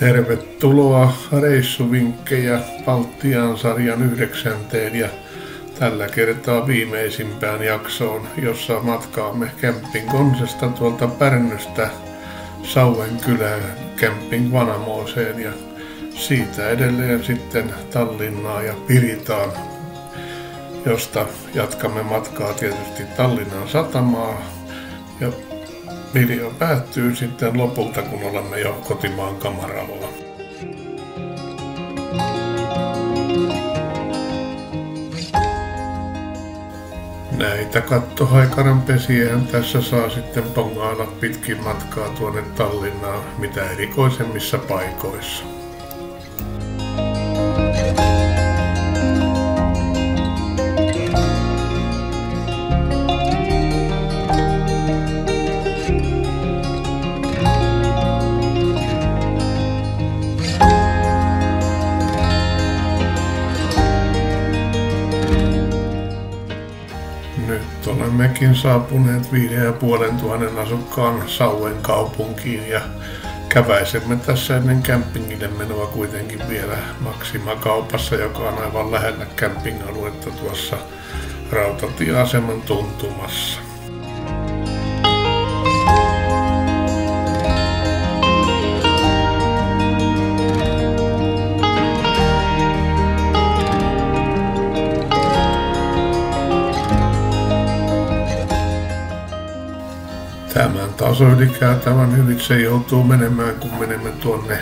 Tervetuloa reissuvinkkejä Baltian sarjan 9. ja tällä kertaa viimeisimpään jaksoon, jossa matkaamme Camping Konsesta tuolta Pärnusta Sauvenkylään Camping Vanamooseen ja siitä edelleen sitten Tallinnaan ja Piritaan, josta jatkamme matkaa tietysti Tallinnan satamaa ja video päättyy sitten lopulta, kun olemme jo kotimaan kamaralla. Näitä kattohaikaranpesiä tässä saa sitten pongailla pitkin matkaa tuonne Tallinnaan mitä erikoisemmissa paikoissa. Nyt olemmekin saapuneet 5500 asukkaan Sauen kaupunkiin ja käväisemme tässä ennen campingille menoa kuitenkin vielä Maxima-kaupassa, joka on aivan lähellä camping-aluetta tuossa rautatieaseman tuntumassa. Tämän tasoylikäytävän ylitse joutuu menemään, kun menemme tuonne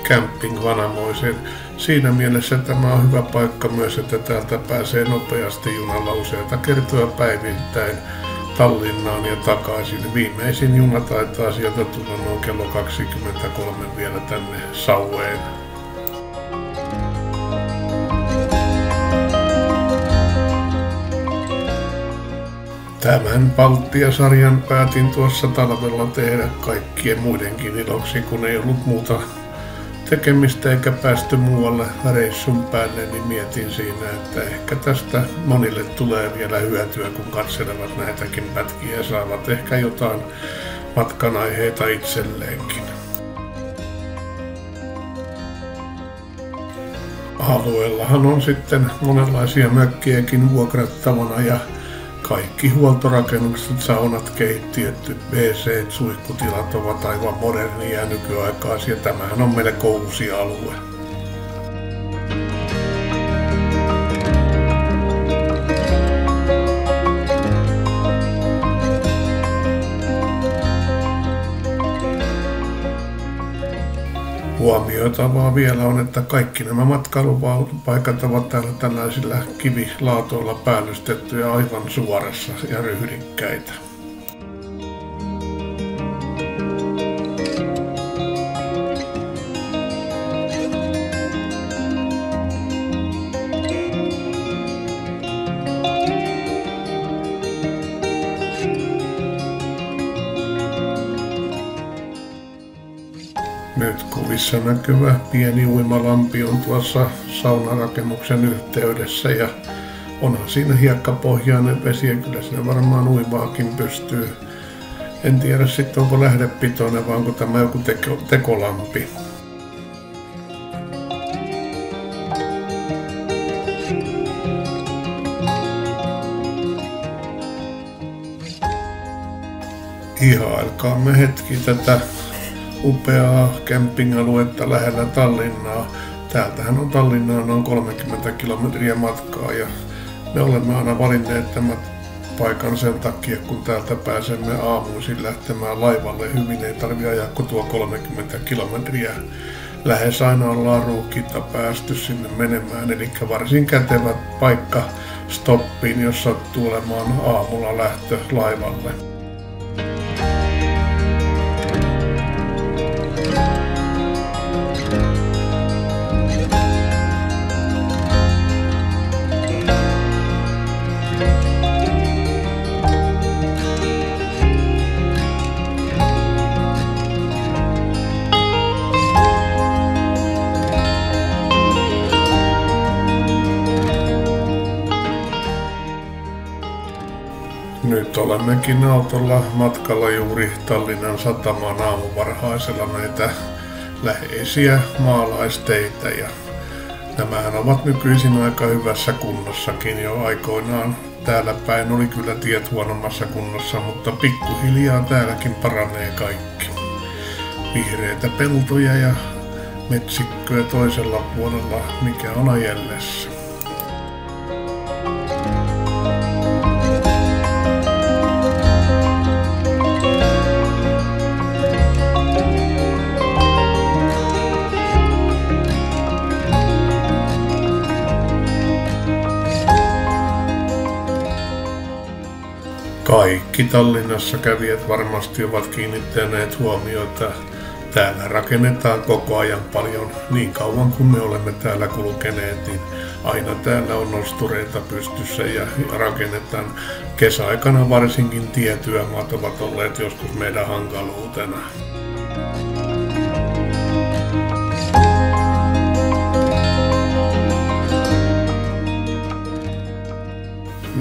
Camping Vanamoiseen. Siinä mielessä tämä on hyvä paikka myös, että täältä pääsee nopeasti junalla useita kertoja päivittäin Tallinnaan ja takaisin. Viimeisin juna taitaa sieltä tulla noin kello 23 vielä tänne Saueen. Tämän Baltia-sarjan päätin tuossa talvella tehdä kaikkien muidenkin iloksi, kun ei ollut muuta tekemistä eikä päästy muualle reissun päälle, niin mietin siinä, että ehkä tästä monille tulee vielä hyötyä, kun katselevat näitäkin pätkiä ja saavat ehkä jotain matkan aiheita itselleenkin. Alueellahan on sitten monenlaisia mökkiäkin vuokrattavana ja kaikki huoltorakennukset, saunat, keittiöt, WC, suihkutilat ovat aivan modernia ja nykyaikaisia. Tämähän on melko uusi alue. Huomioitavaa vielä on, että kaikki nämä matkailupaikat ovat täällä tällaisilla kivilaatoilla päällystettyjä aivan suorassa ja ryhdikkäitä. Nyt kuvissa näkyvä pieni uimalampi on tuossa saunarakennuksen yhteydessä ja onhan siinä hiekkapohjainen vesi ja kyllä siinä varmaan uimaakin pystyy. En tiedä sitten onko lähdepitoinen vai onko tämä joku tekolampi. Ihailkaamme hetki tätä upeaa camping-aluetta lähellä Tallinnaa. Täältähän on Tallinnaan noin 30 kilometriä matkaa ja me olemme aina valinneet tämän paikan sen takia, kun täältä pääsemme aamuisin lähtemään laivalle hyvin. Ei tarvitse ajaa kuin tuo 30 kilometriä. Lähes aina ollaan ruuhkita päästy sinne menemään, eli varsin kätevä paikka stoppiin, jos sattuu olemaan aamulla lähtö laivalle. Nyt olemmekin autolla matkalla juuri Tallinnan satamaan aamuvarhaisella. Näitä läheisiä maalaisteitä ja nämähän ovat nykyisin aika hyvässä kunnossakin jo aikoinaan. Täällä päin oli kyllä tiet huonommassa kunnossa, mutta pikkuhiljaa täälläkin paranee kaikki. Vihreitä peltoja ja metsikköä toisella puolella, mikä on ajellessa. Kaikki Tallinnassa kävijät varmasti ovat kiinnittäneet huomiota. Täällä rakennetaan koko ajan paljon. Niin kauan kuin me olemme täällä kulkeneet, niin aina täällä on nostureita pystyssä ja rakennetaan. Kesäaikana varsinkin tietyömaat ovat olleet joskus meidän hankaluutena.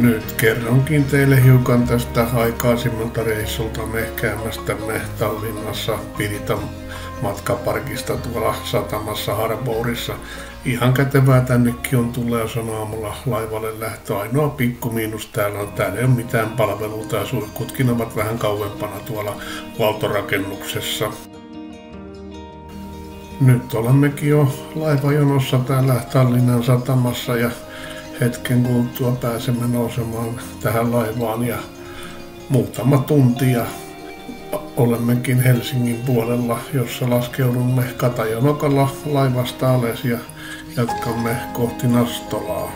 Nyt kerronkin teille hiukan tästä aikaisimmalta reissultamme käymästämme Tallinnassa Piritan matkaparkista tuolla satamassa Harbourissa. Ihan kätevää tännekin on tulla, jos on aamulla laivalle lähtö. Ainoa pikku miinus täällä on, täällä ei ole mitään palvelua ja suihkutkin ovat vähän kauempana tuolla huoltorakennuksessa. Nyt olemmekin jo laivajonossa täällä Tallinnan satamassa ja hetken kuluttua pääsemme nousemaan tähän laivaan ja muutama tunti ja olemmekin Helsingin puolella, jossa laskeudumme Katajanokalla laivasta alas ja jatkamme kohti Nastolaa.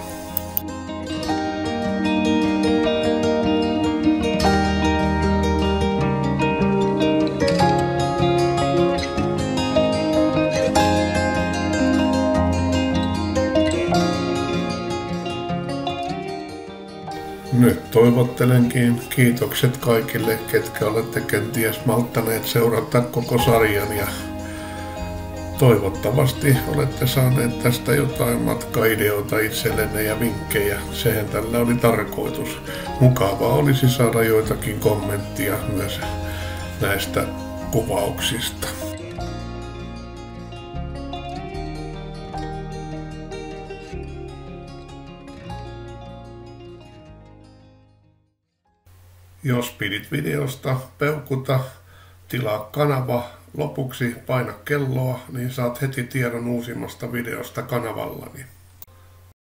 Nyt toivottelenkin kiitokset kaikille, ketkä olette kenties malttaneet seurata koko sarjan ja toivottavasti olette saaneet tästä jotain matkaideoita itsellenne ja vinkkejä. Sehän tällä oli tarkoitus. Mukavaa olisi saada joitakin kommenttia myös näistä kuvauksista. Jos pidit videosta, peukuta, tilaa kanava, lopuksi paina kelloa, niin saat heti tiedon uusimmasta videosta kanavallani.